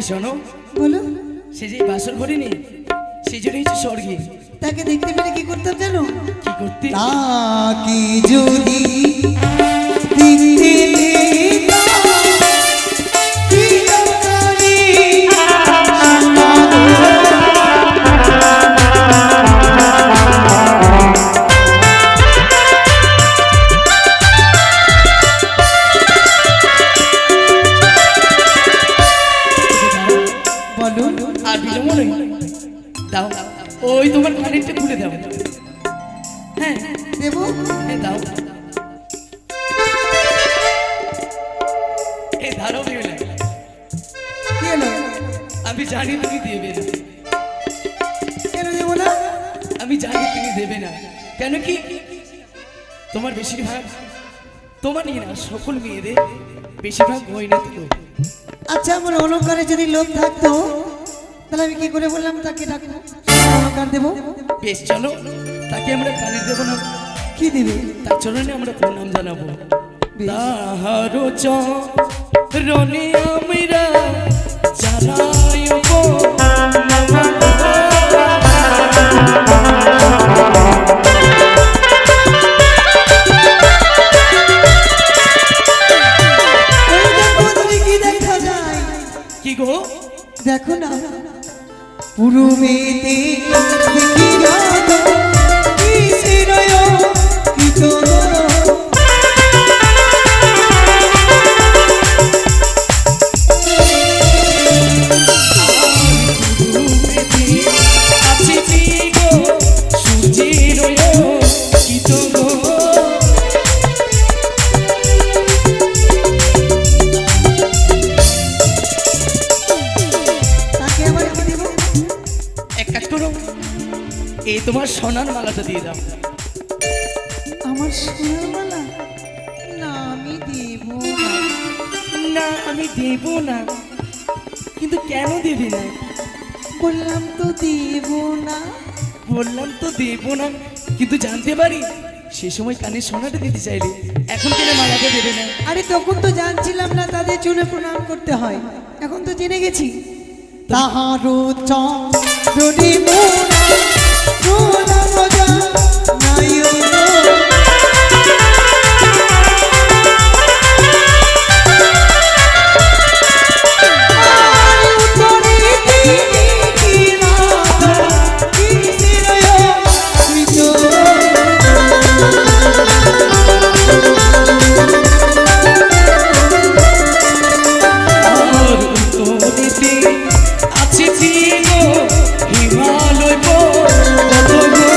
শোনো বলো সে যে বাসর ঘরে নেই সেই জন্য হচ্ছে স্বর্গে তাকে দেখতে পেলে কি করতাম জানো কি করতে তাকে যদি দেখতে ওই তোমার কানেরটা খুলে দাও হ্যাঁ দেবো দাও এই ধারো বেলা আমি জানি তুমি দেবে না কেন দেবো না আমি জানি তুমি দেবে না কেন কি তোমার বেশিরভাগ তোমার নিয়ে না সকল মেয়েদের বেশিরভাগ গয়না তো আচ্ছা আমার অলঙ্কারে যদি লোভ থাকতো তাহলে আমি কি করে বললাম তাকে ডাকবো অলঙ্কার দেবো বেশ চলো তাকে আমরা কানে দেবো না কি দিবে তার চরণে আমরা প্রণাম জানাবো তাহারো চরণে আমরা জানাইবো কি গো দেখো না পুরুমেতে দেখি রাত কিসেরয় কিতন আছে কি গো সূর্যের কিতন এই তোমার সোনার মালাটা দিয়ে দাও আমার সোনার মালা না আমি দেব না আমি দেব না কিন্তু কেন দেবে না বললাম তো দেব না বললাম তো দেব না কিন্তু জানতে পারি সে সময় কানে সোনাটা দিতে চাইলে এখন কেন মালাটা দেবে না আরে তখন তো জানছিলাম না তাদের চুলে প্রণাম করতে হয় এখন তো জেনে গেছি তাহারো চরণে মোরা প্রণাম জানাইও আছে কি গো হিমালয় কত গো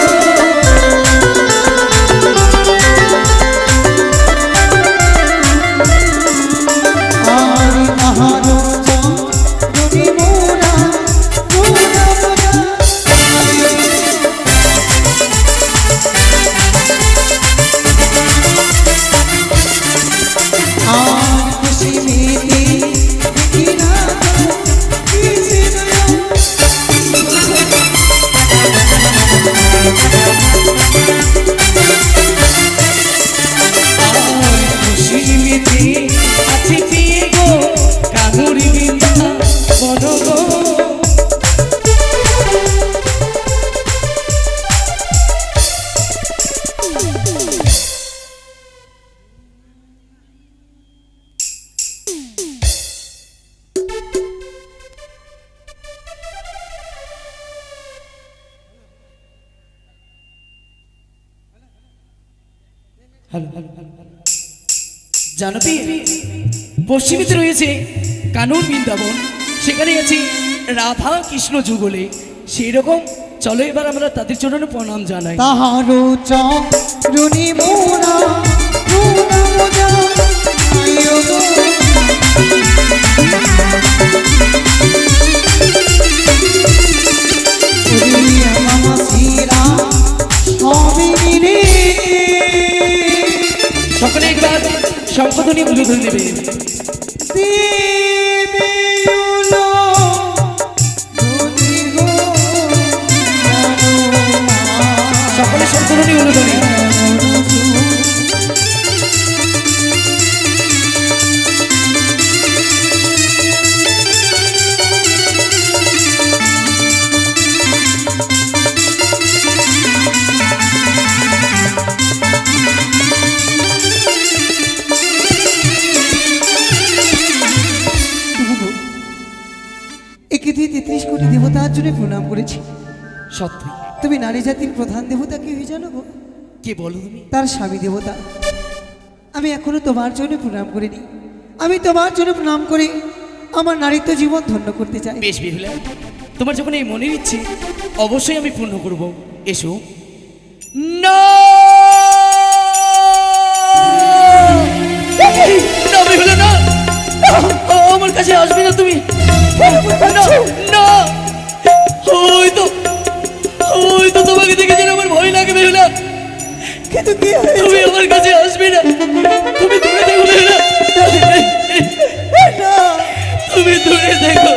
হ্যালো জানবি পশ্চিমেতে রয়েছে কানন বৃন্দাবন, সেখানে আছে রাধা কৃষ্ণ যুগলে। সেই রকম চলো এবার আমরা তাদের চরণে প্রণাম জানাই। তাহারো চরণে মোরা প্রণাম জানাই গো। ওরে আমার শিরা সবে মিলে সকলে একবার শঙ্খধ্বনি উলুধ্বনি দেবে। দেবে উলো ধ্বনি গো সকলে শঙ্খধ্বনি উলুধ্বনি। একে দিয়ে 33 কোটি দেবতার জন্য প্রণাম করেছি। সত্যি তুমি নারী জাতির প্রধান দেবতা কে হয়ে জানো গো? কে বলো তুমি? তার স্বামী দেবতা। আমি এখনো তোমার জন্য প্রণাম করিনি। আমি তোমার জন্য প্রণাম করে আমার নারীত্ব জীবন ধন্য করতে চাই। বেশ বিহুলা, তোমার যখন এই মনের ইচ্ছে অবশ্যই আমি পূর্ণ করব। এসো না না বিহুলা, না আমার কাছে আসবে না তুমি। না হয়তো তোমাকে দেখে যেন আমার ভয় লাগে বিহুলা। কিন্তু কি হয়েছে? তুমি আমার কাছে আসবে না, তুমি দূরে দেখো বিহুলা, না, তুমি দূরে দেখো।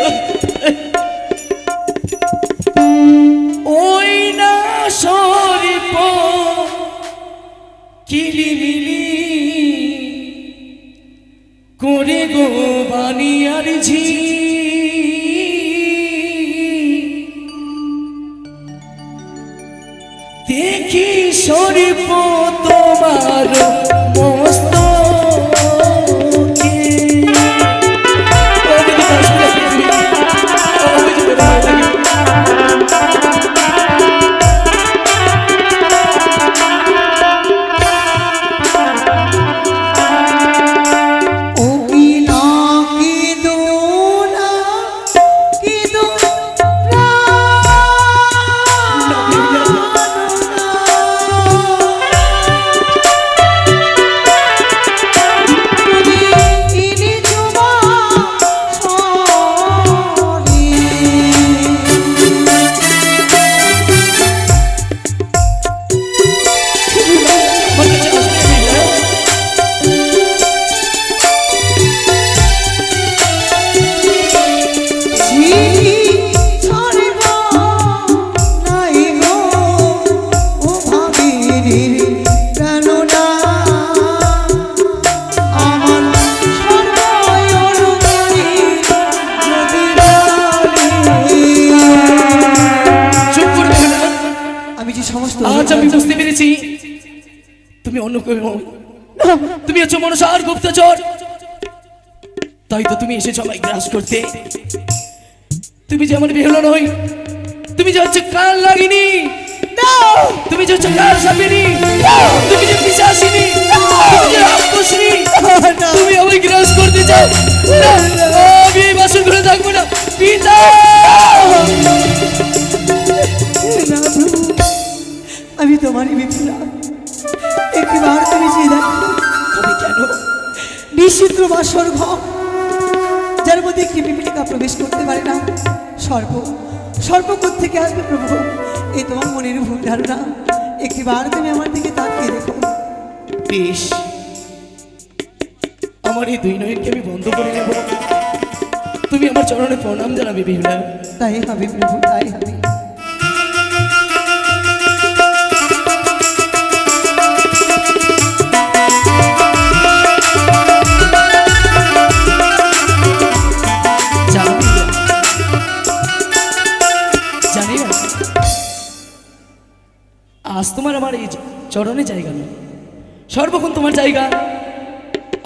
ওই না সরিপ কিলিমিলি করে গো বানিয়ার ঝি, দেখি সরিপ তোমার মস্ত আজ আমি বুঝতে পেরেছি তুমি অন্য কেউ নও, তুমি হচ্ছে মনসার গুপ্তচর। তাই তো তুমি এসেছো আমায় গ্রাস করতে। তুমি যে আমার বেহুলা নই, তুমি যে হচ্ছে কাল লাগিনি, তুমি যে হচ্ছে কাল সাপিনি, তুমি যে পিশাচিনী, তুমি যে রাক্ষসী, তুমি আমায় গ্রাস করতে চাও। না, আমি এই বাসর ঘরে থাকবো না পিতা। আমি তোমারই বিপুলা, একবার তুমি যে দেখো আমি কেন নিশ্চিত্র বাসর ঘর, যার মধ্যে একটি পিপিলিকা প্রবেশ করতে পারে না। সর্ব থেকে আসবে প্রভু, এই তোমার মনের ভুল ধারণা। একবার তুমি আমার দিকে তাকিয়ে দেখো। বেশ, আমার এই দুই নয়নকে আমি বন্ধ করে নেব। তুমি আমার চরণে প্রণাম জানাবে বিহুলা। তাই হবে প্রভু, তাই হবে। জানি না আজ তোমার আমার এই চরণে জায়গা নেই, সর্বক্ষণ তোমার জায়গা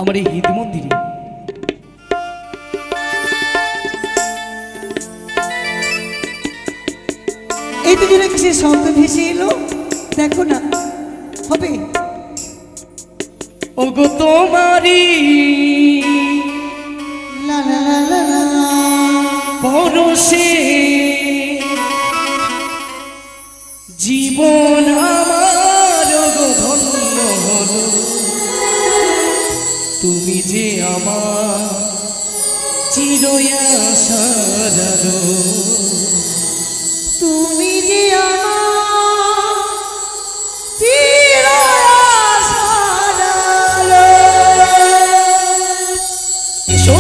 আমার এই হৃদ মন্দিরে। এই দুজনে কিসের শব্দ ভেসে এলো দেখো না। হবে ওগো তোমারি লা লা লা লা লা। পরশে জীবন আমার ওগো ধন্য হলো, তুমি যে আমার চির আশার আলো। তুমি যে আমার চির আশার আলো। এসো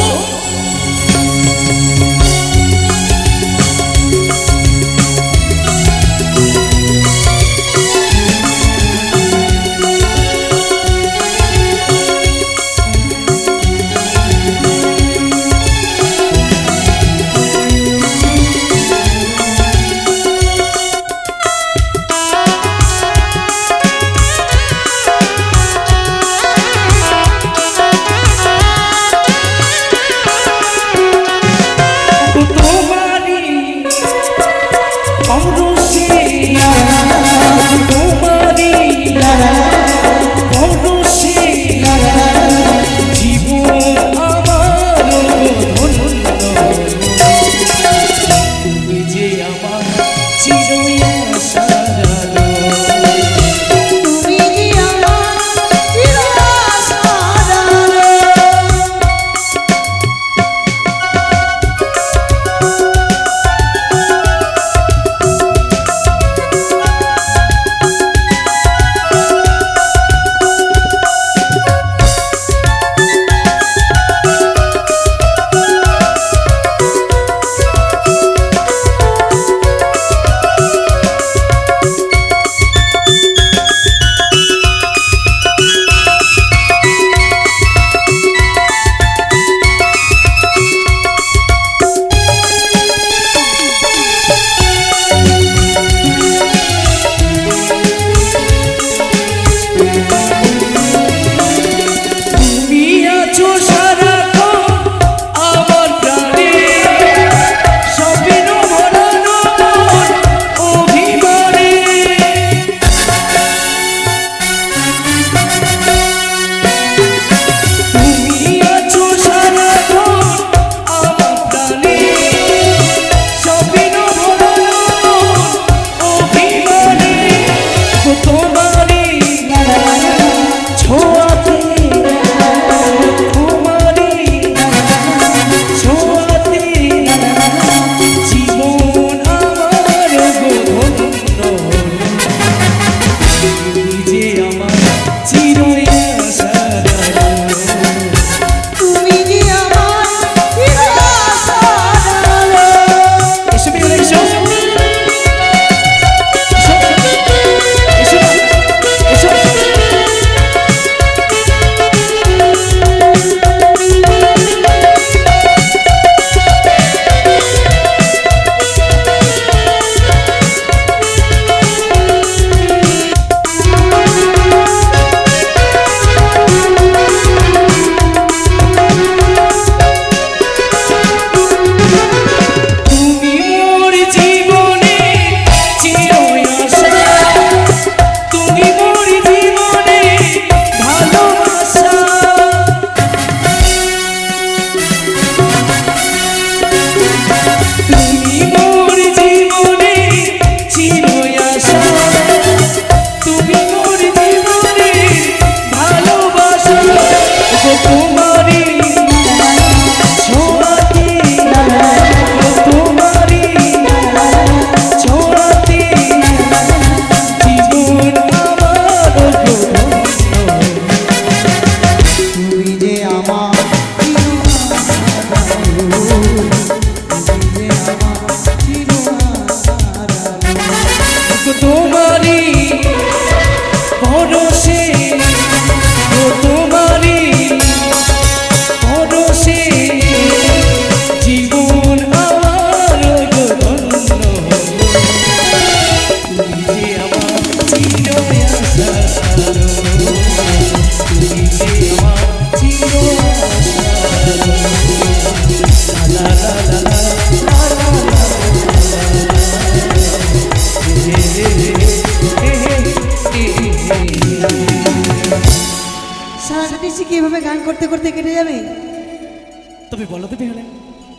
তবে বলো তো বেহুলা,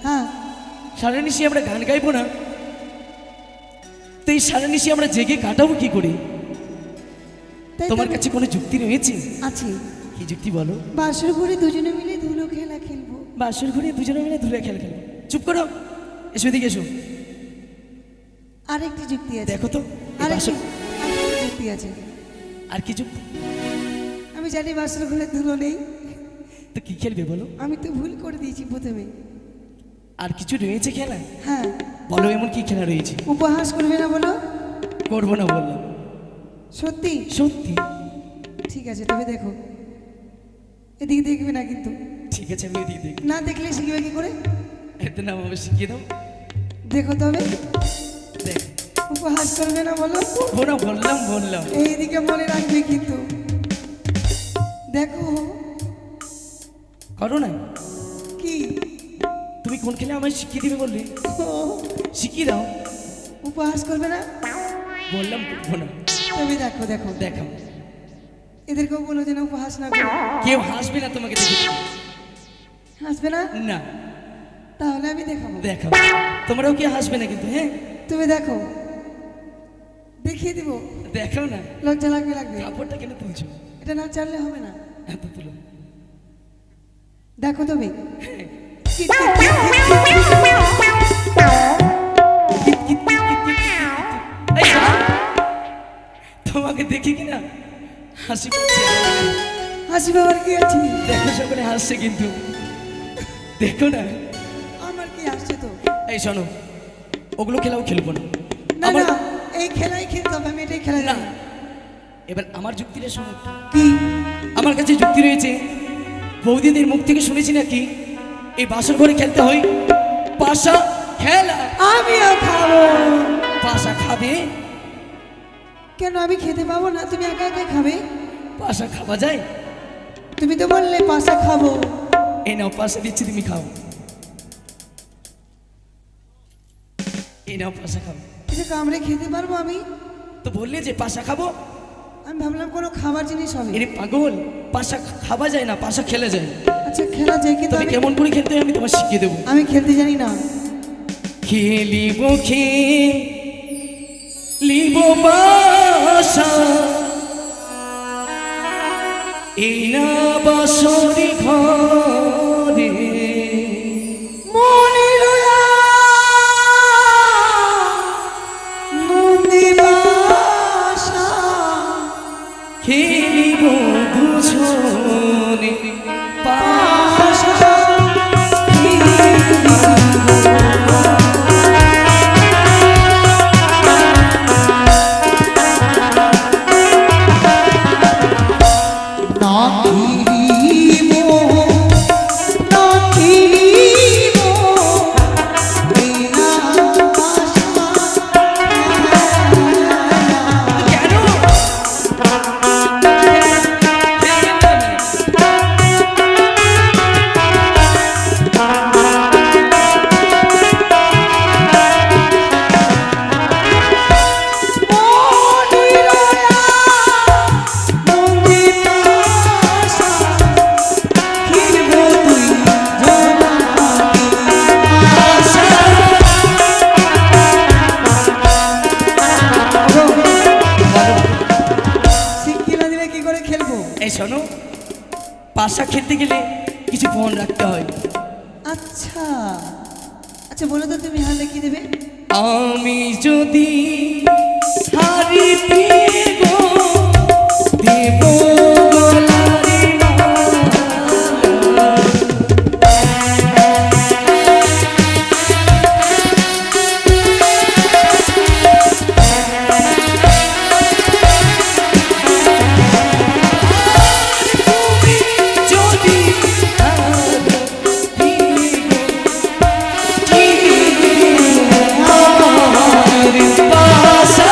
হ্যাঁ সারা নিশি আমরা গান গাইবো না, তো এই সারা নিশি আমরা জেগে কাটাবো কি করে? তাই তোমার তো- কাছে কোনো যুক্তি রয়েছে? আছে। কি যুক্তি বলো? বাসর ঘুরে দুজনে মিলে ধুলো খেলা খেলবো। বাসর ঘুরে দুজনে মিলে ধুলে খেলা খেলবো। চুপ করো, এসো এদিকে এসো। আরেকটি যুক্তি আছে। দেখো তো এই আরেকটি বাসর- আরেকটি যুক্তি আছে। আর কি যুক্তি? আমি জানি বাসর ঘুরে ধুলো নেই, তো কি খেলবে বলো? আমি তো ভুল করে দিয়েছি প্রথমে। আর কিছু রয়েছে খেলা? হ্যাঁ, বলো এমন কি খেলা রয়েছে? উপহাস করবে না বলো? করবো না বললাম। সত্যি? সত্যি? ঠিক আছে, তবে দেখো, এদিকে দেখবে না কিন্তু। ঠিক আছে, আমি এদিকে দেখি। না দেখলে শিখবে কি করে? এতে নাম আমি শিখিয়ে দাও। দেখো তবে, দেখ, উপহাস করবে না বলো? করবো না বললাম। এইদিকে মনে রাখবে কিন্তু। দেখো করো না। কি, তুমি কোন খেলা আমায় শিখিয়ে দিবে বললে? ও, শিখিয়ে দাও। উপহাস করবে না? বললাম করবো না। তবে দেখো দেখো, দেখাও। এদেরকেও বলো যেন উপহাস না করো। কেউ হাসবে না তোমাকে দেখে। হাসবে না? না, তাহলে আমি দেখাবো। দেখাও। তোমরাও কি হাসবে না কিন্তু, হ্যাঁ? তুমি দেখো, দেখিয়ে দিব। দেখাও না। লজ্জা লাগবে লাগবে। কাপড়টা কেন তুলছো? এটা না জানলে হবে না। এত তুলো। দেখো তবে, এই শোনো, তোমাকে দেখি কিনা হাসি পাচ্ছে। হাসি বাবার কি আছে? দেখো সকলে হাসছে কিন্তু, দেখো না। আমার কি আসছে তো? এই শোনো, ওগুলো খেলাও খেলবো না। না আমার না, এই খেলাই খেলতে হবে, আমি এটাই খেলা না, জানি। এবার আমার যুক্তিটা শোনো একটু। কি? আমার কাছে যুক্তি রয়েছে। বৌদিদের মুখ থেকে শুনেছি নাকি এই বাসর ঘরে খেলতে হয় পাশা খেলা। আমিও খাবো। পাশা খাবে? কেন, আমি খেতে পাবো না? তুমি একা একা খাবে? পাশা খাওয়া যায়? তুমি তো বললে পাশা খাবো। এই নাও পাশা দিচ্ছি, তুমি খাও। এই নাও পাশা খাও। এটা কামড়ে খেতে পারবো আমি? তো বললে যে পাশা খাবো। আমি ভাবলাম কোনো খাবার জিনিস হবে। এরে পাগল, পাশা খাওয়া যায় না, পাশা খেলে যায়। আচ্ছা খেলা যায়, কিন্তু তবে আমি কেমন করে খেলতে হয় আমি তোমার শিখিয়ে দেবো। আমি খেলতে জানি না। খেলিব খেলিব পাশা, এই না বাসরি ঘরে। মনির নন্দী বাসা খেলিব দুজনে পাশা। না খেলিব, না খেলিব, এই না বাসা। কেন? এই শোনো, পাশা খেলতে গেলে কিছু ফোন রাখতে হয়। আচ্ছা আচ্ছা, বলো তো তুমি হারলে কি দেবে? আমি যদি হারি গো দেব গলারে মালা। তুমি যদি হারি গো পাশা।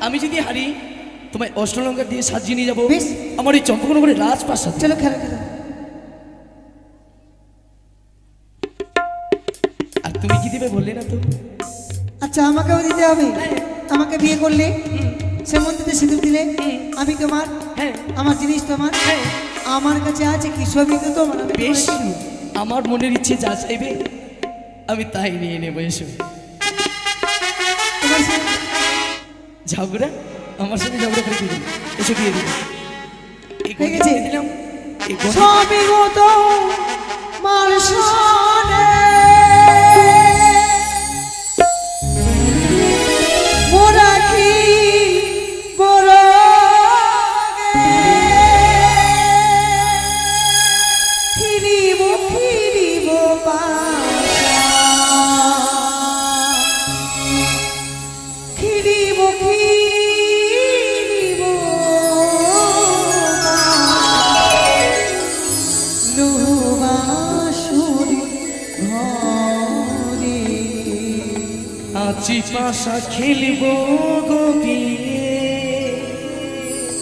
আমি যদি হারি তোমায় অষ্টলঙ্কা দিয়ে সাজিয়ে নিয়ে যাবো বেশ। আমার এই চম্পকনগরের রাজপ্রাসাদ। চলো খেলো খেলো। আর তুমি কি দিবে বললে না তো? আচ্ছা আমাকেও দিতে হবে? আমাকে বিয়ে করলে সে মন্দিরে সিঁদুর দিলে আমি তোমার, হ্যাঁ আমার জিনিস তোমার, হ্যাঁ আমার কাছে আছে কি সবই তো তোমার। আমি বেশ, তোমার দিই। আমার মনের ইচ্ছে যা চাইবে আমি তাই নিয়ে নেবো। এসো তোমার সে- ঝগড়া, আমার সাথে ঝগড়া করে দিবি। এসো দিয়ে দিবি। এই হয়ে গণিত গেছে? দিয়ে দিলাম। এই গণিত- সবই গো তোমার সনে, মোরা কি বড় ফিরিব ফিরিব পাশা, ফিরিব ফিরিব লোবাসুরি ঘরে। আছি পাশা খেলব গোপী,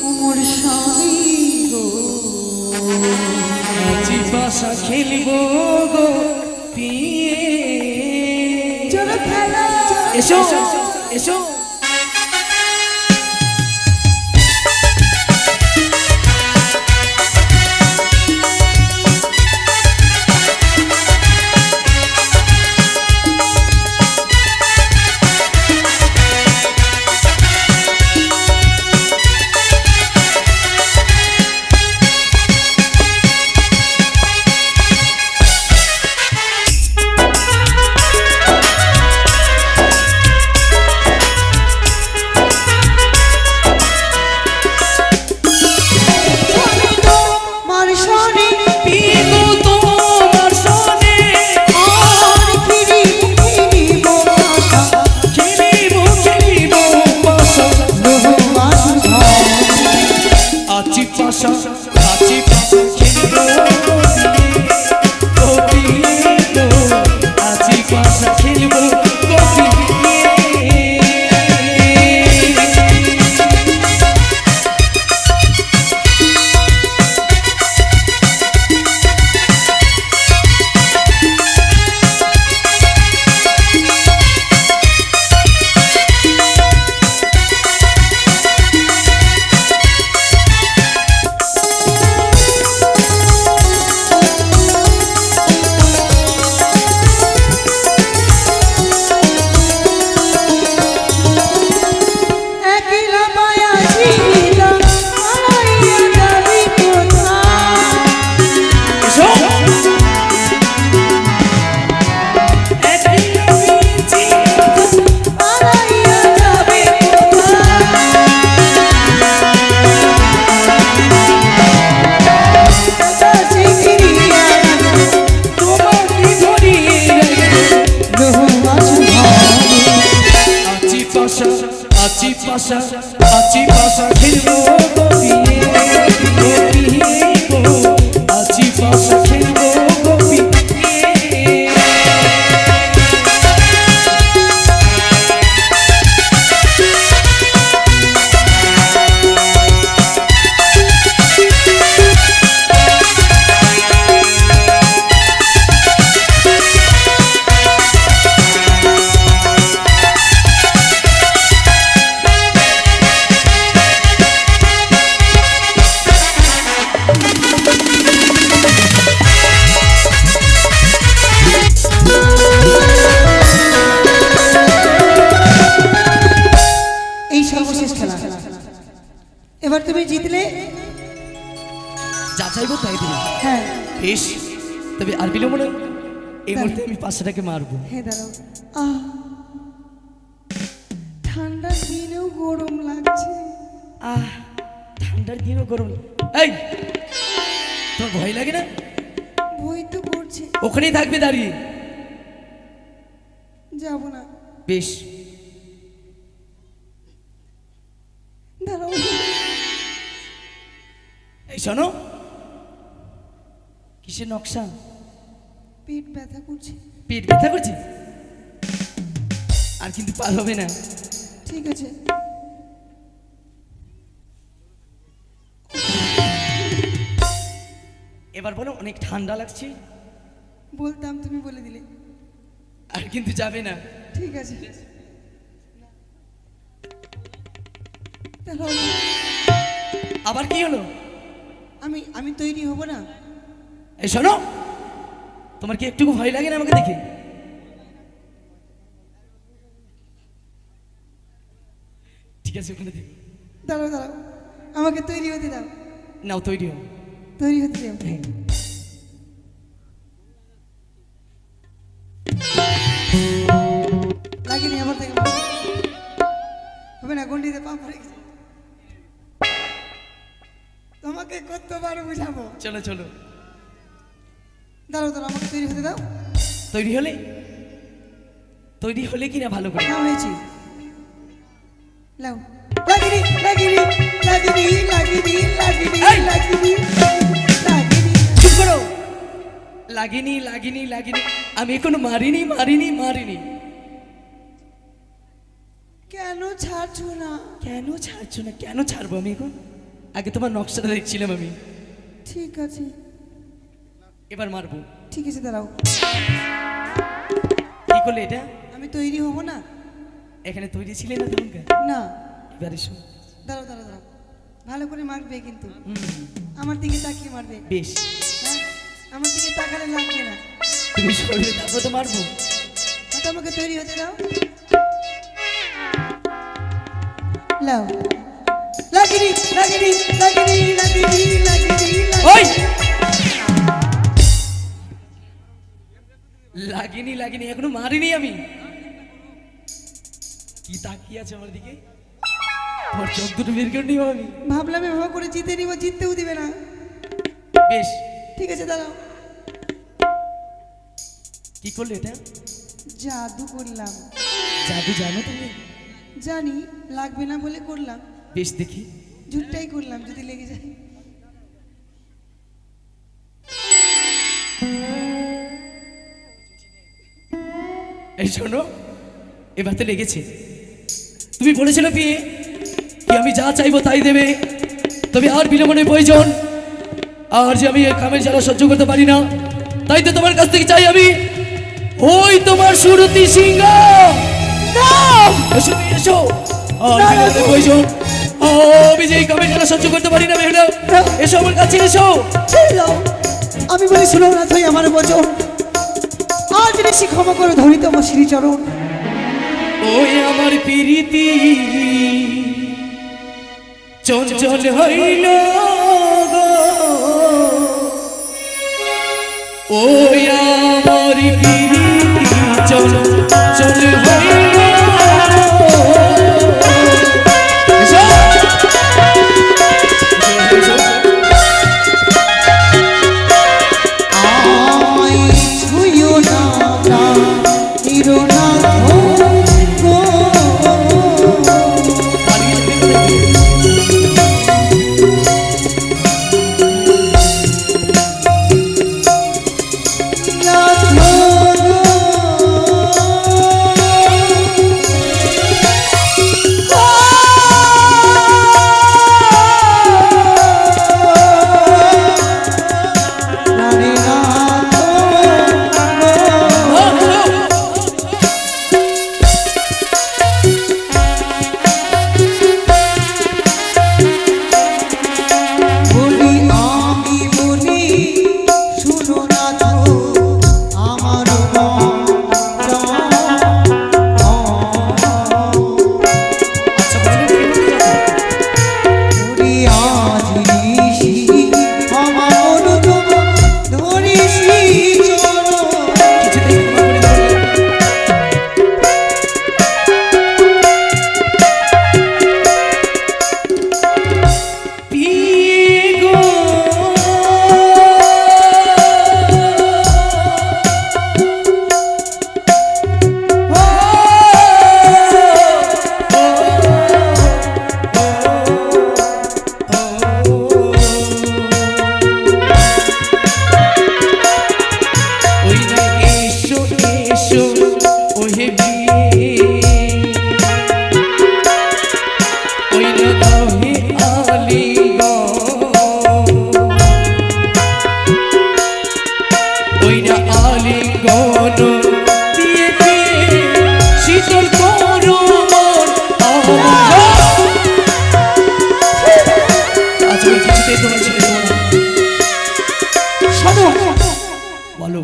ওমর স্বামী গো, আছি পাশা খেলব গোপী। চলো খেলা। এসো এসো। তোমার সনে পিগো তোমার সনে আর ফিরিব ফিরিব পাশা, খেলিব খেলিব পাশা। লোবাসুরি ঘরে। আছি পাশা আছি পাশা খেলব গোপী গো, আছি পাশা খেলব গোপী। একলা মায়া ছিলা হারাইয়া যাবি কোথায়। এসো একই রয়েছি হারাইয়া যাবি কোথায়। কাছে ফিরিয়া তোমাকে ধরিয়ে রাখবো। লোবাসুরি ঘরে। আছি পাশা আছি পাশা আছি পাশা খেলব গোপী গোপী গো, আছি পাশা খেলব গোপী। এই সর্বশেষ খেলা। এবার তুমি জিতলে। যা চাইবো তাই দিবি। হ্যাঁ বেশ, তবে আর বিলম্ব নয়, এই মুহূর্তে আমি পাশাটাকে মারবো। হ্যাঁ দাঁড়াও। আহ, ঠান্ডার দিনেও গরম লাগছে। আহ, ঠান্ডার দিনও গরম। এই, তোর ভয় লাগে না? ভয় তো করছে, ওখানেই থাকবে দাঁড়িয়ে। যাব না। বেশ, দাঁড়াও। এই শোনো, কিসের নকশা? পেট ব্যথা করছে। পেট ব্যথা করছে? আর কিন্তু পার হবে না। ঠিক আছে। এবার বলো, অনেক ঠান্ডা লাগছে। বলতাম, তুমি বলে দিলে। আর কিন্তু যাবে না। ঠিক আছে। দাঁড়াও, আবার কি হলো? আমি আমি তৈরি হব না। এই শোনো, তোমার কি একটু ভয় লাগে না আমাকে দেখে? ঠিক আছে, ওখানে দেখো। দাঁড়াও দাঁড়াও, আমাকে তৈরি হতে দাও। নাও তৈরি হও। তৈরি হতে দাও। হ্যাঁ। লাগেনি, আবার থেকে হবে না, গন্ডিতে পা পড়ে গেছে। তোমাকে কতবার বুঝাবো। চলো চলো। দাঁড়াও দাঁড়াও, আমাকে তৈরি হতে দাও। তৈরি হলে? তৈরি হলে কিনা ভালো করে? না হয়েছি। লাও। লাগেনি লাগেনি লাগেনি লাগেনি লাগেনি এই! লাগেনি লাগেনি। চুপ করো। লাগেনি লাগেনি লাগেনি, আমি এখনো মারিনি মারিনি মারিনি। কেন ছাড়ছো না? কেন ছাড়ছো না? কেন ছাড়বো আমি এখন? আগে তোমার নকশাটা দেখছিলাম আমি। ঠিক আছে এবার মারবো। ঠিক আছে, দাঁড়াও। কি করলে এটা? আমি তৈরি হব না। এখানে তৈরি ছিলে না তখনকার? না, এবার এসো। দাঁড়াও দাঁড়াও দাঁড়াও, ভালো করে মারবে কিন্তু। হুম, আমার দিকে তাকিয়ে মারবে। বেশ। হ্যাঁ, আমার দিকে তাকালে লাগবে না। তুমি শরীরে তারপর তো মারবো। তো আমাকে তৈরি হতে দাও। লাও। লাগেনি লাগেনি লাগেনি লাগেনি লাগেনি ওই! লাগেনি লাগেনি, এখনো মারিনি আমি। কি তাকিয়ে আছে আমার দিকে? তোমার চোখ দুটো বের করে নিও আমি। ভাবলাম এভাবে করে জিতে নিব, জিততেও দিবে না। বেশ। ঠিক আছে, দাঁড়াও। কি করলে এটা? জাদু করলাম। জাদু জানো তুমি? জানি, লাগবে না বলে করলাম। বেশ, দেখি। ঝুটটাই করলাম, যদি লেগে যায়। এই শোনো, এবার তো লেগেছে। তুমি বলেছিলে বিয়ে কি আমি যা চাইবো তাই দেবে, তবে আর বিলম্বনের প্রয়োজন। আর যে আমি এই কামের জ্বালা সহ্য করতে পারি না, তাই তো তোমার কাছ থেকে চাই আমি ওই তোমার সুরতি সিংহ। এসো তুমি, এসো। আর বিলম্বনের প্রয়োজন। আমি যে এই কামের জ্বালা সহ্য করতে পারি না বেহুলা, এসো আমার কাছে, এসো। ছেড়ে দাও। আমি বলি শুনো না, তুই আমার বচন। আজ বেশি ক্ষমা করে ধরি তোমার শ্রীচরণ। ওই আমার প্রীতি চঞ্চল হইল গো, ওই আমার প্রীতি চঞ্চল হইল। এসো। এসো, এসো। আই ছুঁয়ো না নিরনাথ গো।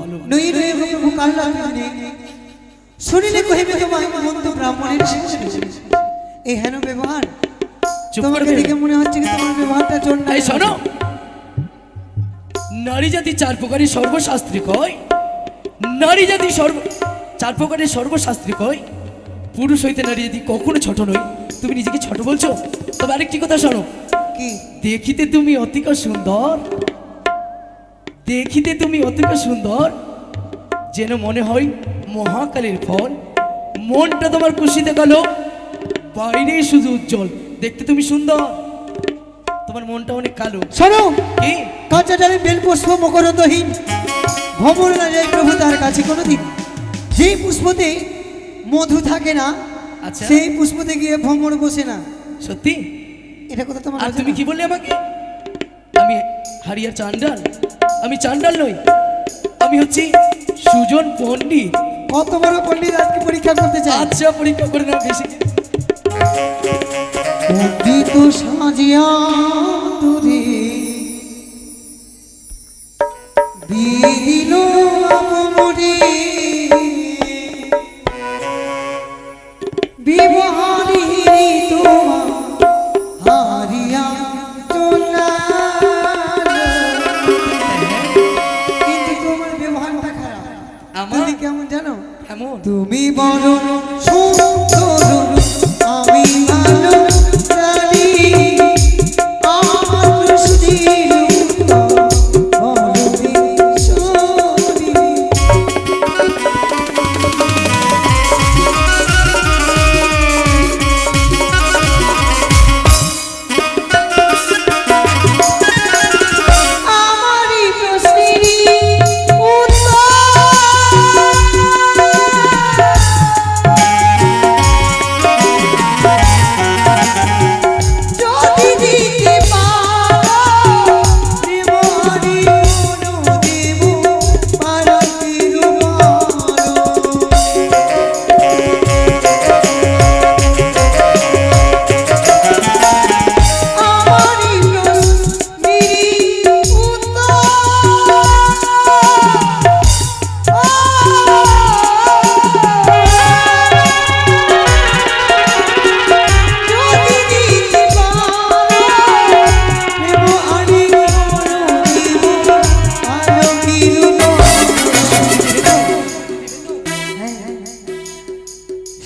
ভালো নই নই প্রভু কাল্লা তুনে শুনিলে কহিবে তোমায় বন্ধু ব্রাহ্মণের শেষ এই হেন ব্যবহার চুপ তোমাকে করবে। দেখে মনে হচ্ছে কি তোমার ব্যবহারটা জোর না এই শোনো, নারী জাতি চার প্রকারের সর্বশাস্ত্রী কয়, নারী জাতি চার প্রকারের সর্বশাস্ত্রী কয়, পুরুষ হইতে নারী জাতি কখনো ছোট নয়। তুমি নিজেকে ছোট বলছো? তবে আরেকটি কথা শোনো, কি দেখিতে তুমি অতিক সুন্দর, দেখিতে তুমি অতিক সুন্দর, যেন মনে হয় মহাকালের ফল। মনটা তোমার খুশিতে গেল, বাইরে শুধু উজ্জ্বল। দেখতে তুমি সুন্দর, তোমার মনটা অনেক কালো। শোনো কি? কাঁচাটারে বেলপুষ্প মকরন্দহীন ভ্রমণ না যায় প্রভু তার কাছে কোনোদিন। যে পুষ্পতে মধু থাকে না আচ্ছা। সেই পুষ্পতে গিয়ে ভ্রমণ বসে না। সত্যি? এটা কথা তোমার আর অজানা? তুমি কি বললে আমাকে? আমি হারিয়া চান্ডাল? আমি চান্ডাল নই, আমি হচ্ছি সুজন পণ্ডিত। কত বড় পণ্ডিত আজকে পরীক্ষা করতে চাই। আচ্ছা, পরীক্ষা করে নাও বেশি। পণ্ডিত সাজিয়া দূরে দিল আমরে বিবহারি তোমার হারিয়া চলাল। কিন্তু তোমার ব্যবহারটা খারাপ। আমার? তুমি কেমন জানো? এমন তুমি বড় সুন্দর আমি ভালো জানি আমার সুদিল বলবি শুনি। আমারই প্রশ্নের উত্তর যদি দিতে পারো জীবনে কোনো দেব পারতির আমারই প্রশ্নের যদি দিতে পারো দেব আনি কোনো দেব আলোকির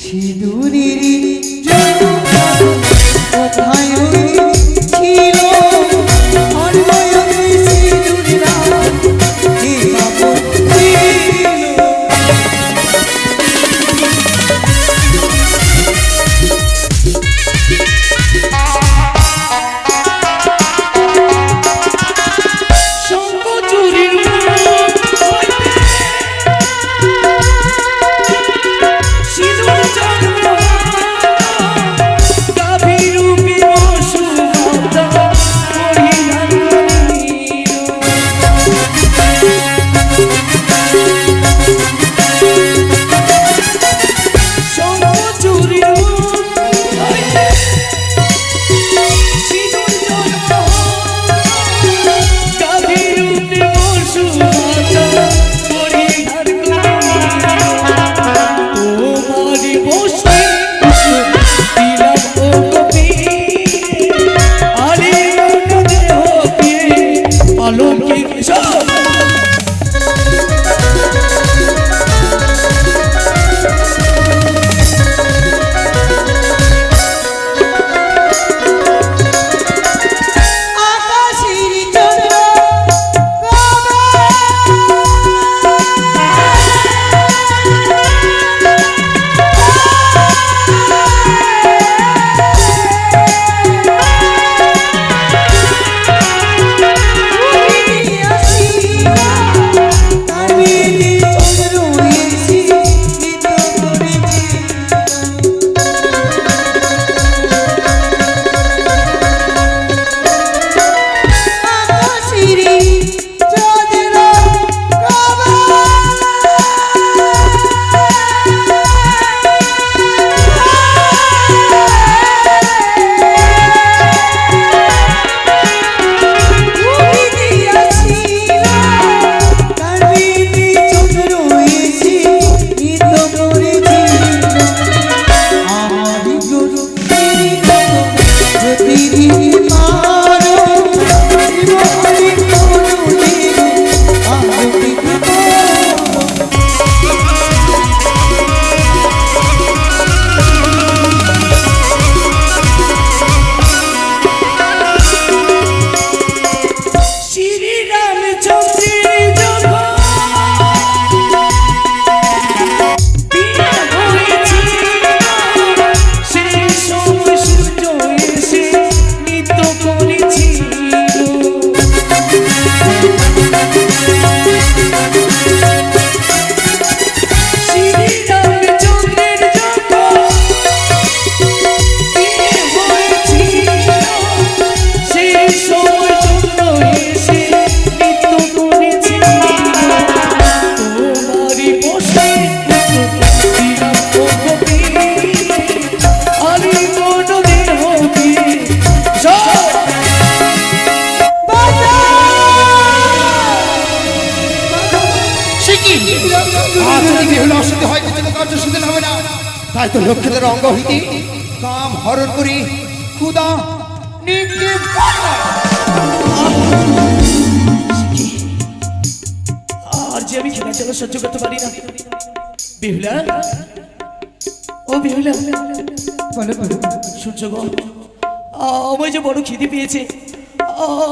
সিঁদুরের জন্য কোথায় ছিল অন্বয়নে সিঁদুররা কে কাপড় ছিল। শঙ্খচূড়ির সিঁদুর জন্ম গাভীরূপী বসুমাতা পরিধান করিল। শঙ্খচূড়ির হইতে সিঁদুর জন্ম গাভীরূপী বসুমাতা পরিধান করিল। তোমারি বসে দিলাম ও কবি আরে দেহকে আলোকিত সব। আকাশের চন্দ্র কবে আসি আর যদি বিহুলা অসুখী হয় কিছু কার্য সুদিন হবে না। তাই তো লক্ষ্মীদের অঙ্গ হইতে কাম হরণ করি ক্ষুদা নিক্ষেপ করা। আর যে আমি খেলা চলো সহ্য করতে পারি না। বিহুলা, ও বিহুলা, বলো বলো। সূর্য গো, আমায় যে বড় খিদে পেয়েছে,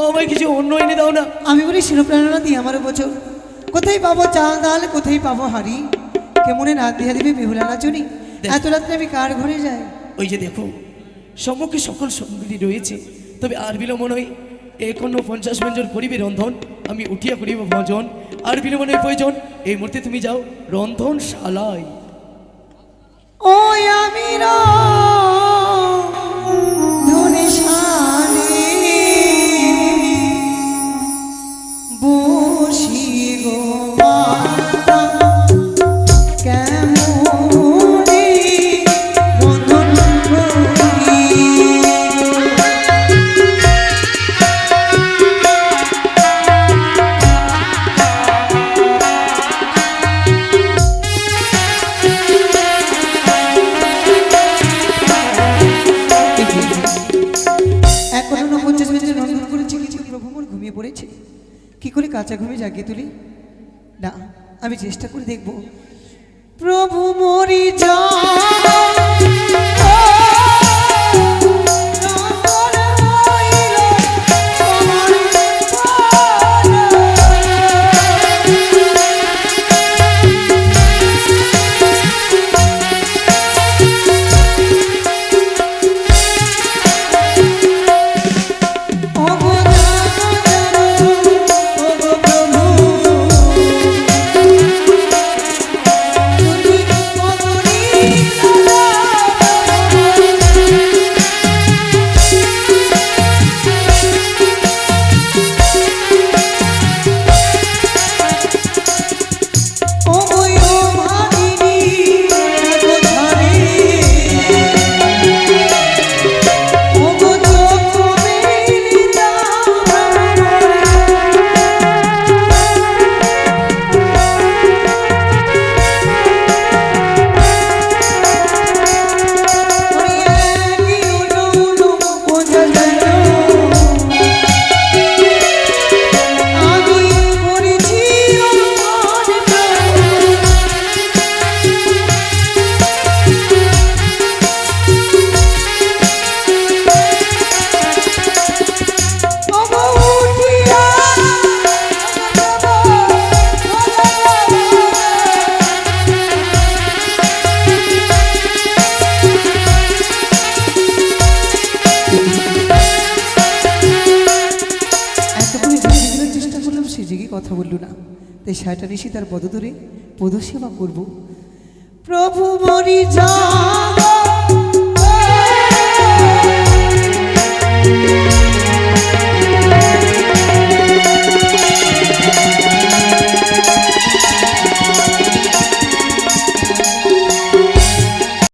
আমায় কিছু অন্য এনে দাও না। আমি বলি শিরপ্রাণনা দিয়ে আমার বছর কোথায় পাবো চাল ডাল, কোথায় পাবো হাড়ি, কেমনে রাত দিয়ে দিবি বেহুলা নাচুনি? এত রাত্রে আমি কার ঘরে যাই? ওই যে দেখো সম্মুখে সকল সামগ্রী রয়েছে, তবে আর বিলম্ব নয়, 51 ব্যঞ্জন করিবে রন্ধন, আমি উঠিয়া করিব ভজন। আর বিলম্বনের প্রয়োজন, এই মুহূর্তে তুমি যাও রন্ধন শালায়। ওই আমি ধনে শালে বসি গো মাতা, কেমনে বন্ধন করি। এখন 49 মিনিটে রন্ধন করেছি, কিছু প্রভু মোর ঘুমিয়ে পড়েছে। কি করে কাঁচা ঘুমে জাগিয়ে তুলি? না, আমি চেষ্টা করে দেখব। প্রভু মরি যা কথা বলল না, তাই সারাটা নিশি তার পদ ধরে পদসেবা করব। প্রভু মরি যা